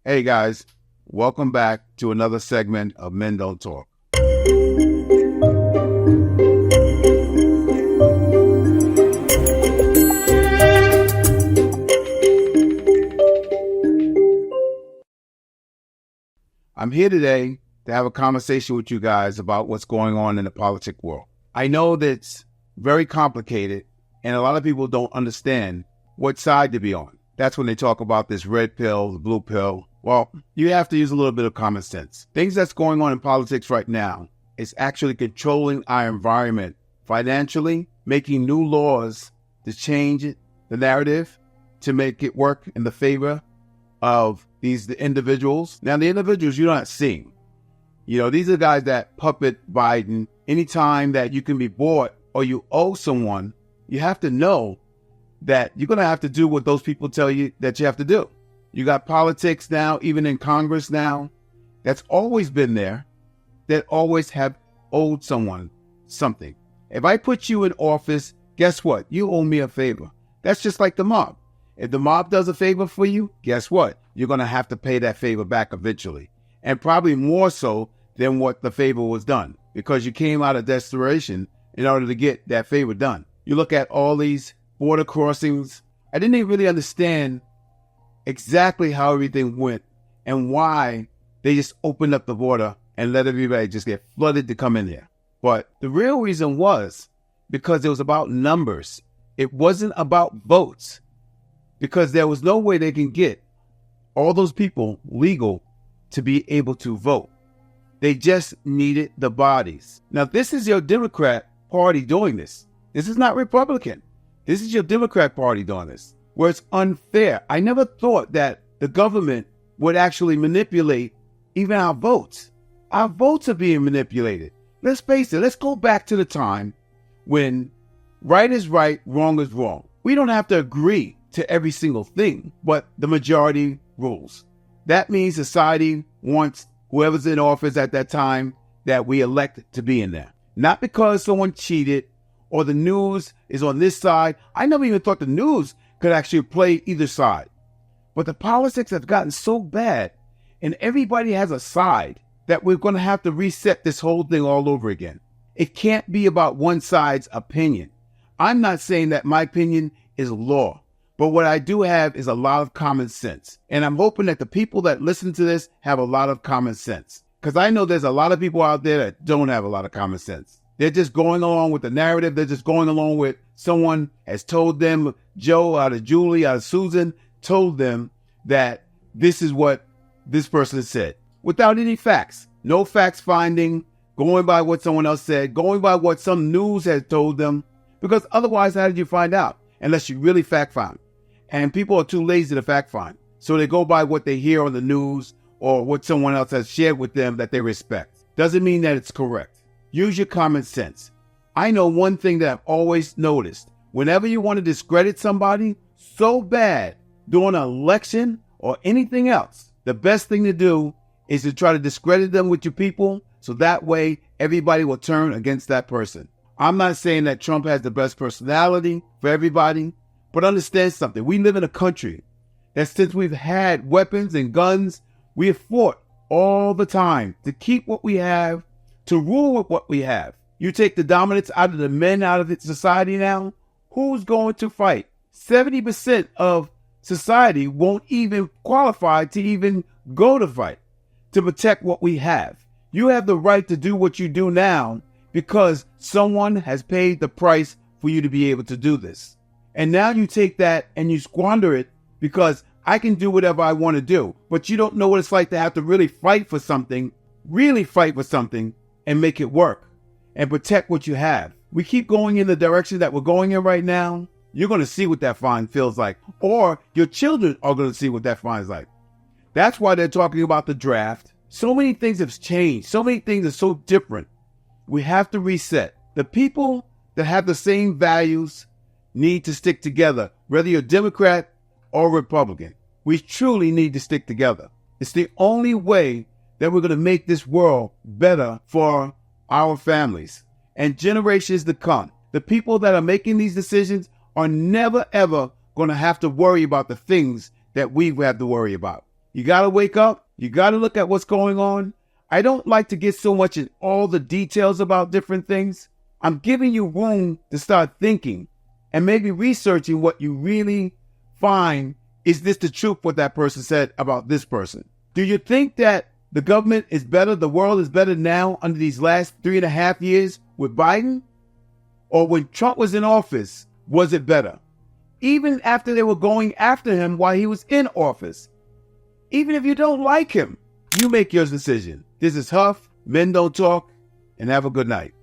Hey guys, welcome back to another segment of Men Don't Talk. I'm here today to have a conversation with you guys about what's going on in the politic world. I know that it's very complicated and a lot of people don't understand what side to be on. That's when they talk about this red pill, the blue pill. Well, you have to use a little bit of common sense. Things that's going on in politics right now is actually controlling our environment financially, making new laws to change the narrative, to make it work in the favor of the individuals. Now, the individuals you're not seeing. These are guys that puppet Biden. Anytime that you can be bought or you owe someone, you have to know that you're going to have to do what those people tell you that you have to do. You got politics now, even in Congress now, that's always been there, that always have owed someone something. If I put you in office, guess what? You owe me a favor. That's just like the mob. If the mob does a favor for you, guess what? You're going to have to pay that favor back eventually. And probably more so than what the favor was done, because you came out of desperation in order to get that favor done. You look at all these border crossings. I didn't even really understand exactly how everything went and why they just opened up the border and let everybody just get flooded to come in there. But the real reason was because it was about numbers. It wasn't about votes, because there was no way they can get all those people legal to be able to vote. They just needed the bodies. Now, this is your Democrat Party doing this. This is not Republican. This is your Democrat Party doing this, where it's unfair. I never thought that the government would actually manipulate even our votes. Our votes are being manipulated. Let's face it. Let's go back to the time when right is right, wrong is wrong. We don't have to agree to every single thing, but the majority rules. That means society wants whoever's in office at that time that we elect to be in there. Not because someone cheated or the news is on this side. I never even thought the news could actually play either side. But the politics have gotten so bad and everybody has a side that we're going to have to reset this whole thing all over again. It can't be about one side's opinion. I'm not saying that my opinion is law, but what I do have is a lot of common sense. And I'm hoping that the people that listen to this have a lot of common sense, because I know there's a lot of people out there that don't have a lot of common sense. They're just going along with the narrative. They're just going along with someone has told them, Joe out of Julie, out of Susan, told them that this is what this person said without any facts. No facts finding, going by what someone else said, going by what some news has told them, because otherwise, how did you find out? Unless you really fact find. And people are too lazy to fact find. So they go by what they hear on the news or what someone else has shared with them that they respect. Doesn't mean that it's correct. Use your common sense. I know one thing that I've always noticed. Whenever you want to discredit somebody so bad during an election or anything else, the best thing to do is to try to discredit them with your people, so that way everybody will turn against that person. I'm not saying that Trump has the best personality for everybody, but understand something. We live in a country that since we've had weapons and guns, we have fought all the time to keep what we have, to rule with what we have. You take the dominance out of the men out of society now, who's going to fight? 70% of society won't even qualify to even go to fight to protect what we have. You have the right to do what you do now because someone has paid the price for you to be able to do this. And now you take that and you squander it because I can do whatever I want to do, but you don't know what it's like to have to really fight for something and make it work and protect what you have. We keep going in the direction that we're going in right now. You're going to see what that fine feels like, or your children are going to see what that fine is like. That's why they're talking about the draft. So many things have changed. So many things are so different. We have to reset. The people that have the same values need to stick together, whether you're Democrat or Republican. We truly need to stick together. It's the only way that we're going to make this world better for our families and generations to come. The people that are making these decisions are never, ever going to have to worry about the things that we have to worry about. You got to wake up. You got to look at what's going on. I don't like to get so much in all the details about different things. I'm giving you room to start thinking and maybe researching what you really find. Is this the truth, what that person said about this person? Do you think that the government is better, the world is better now under these last 3.5 years with Biden? Or when Trump was in office, was it better? Even after they were going after him while he was in office. Even if you don't like him, you make your decision. This is Huff, Men Don't Talk, and have a good night.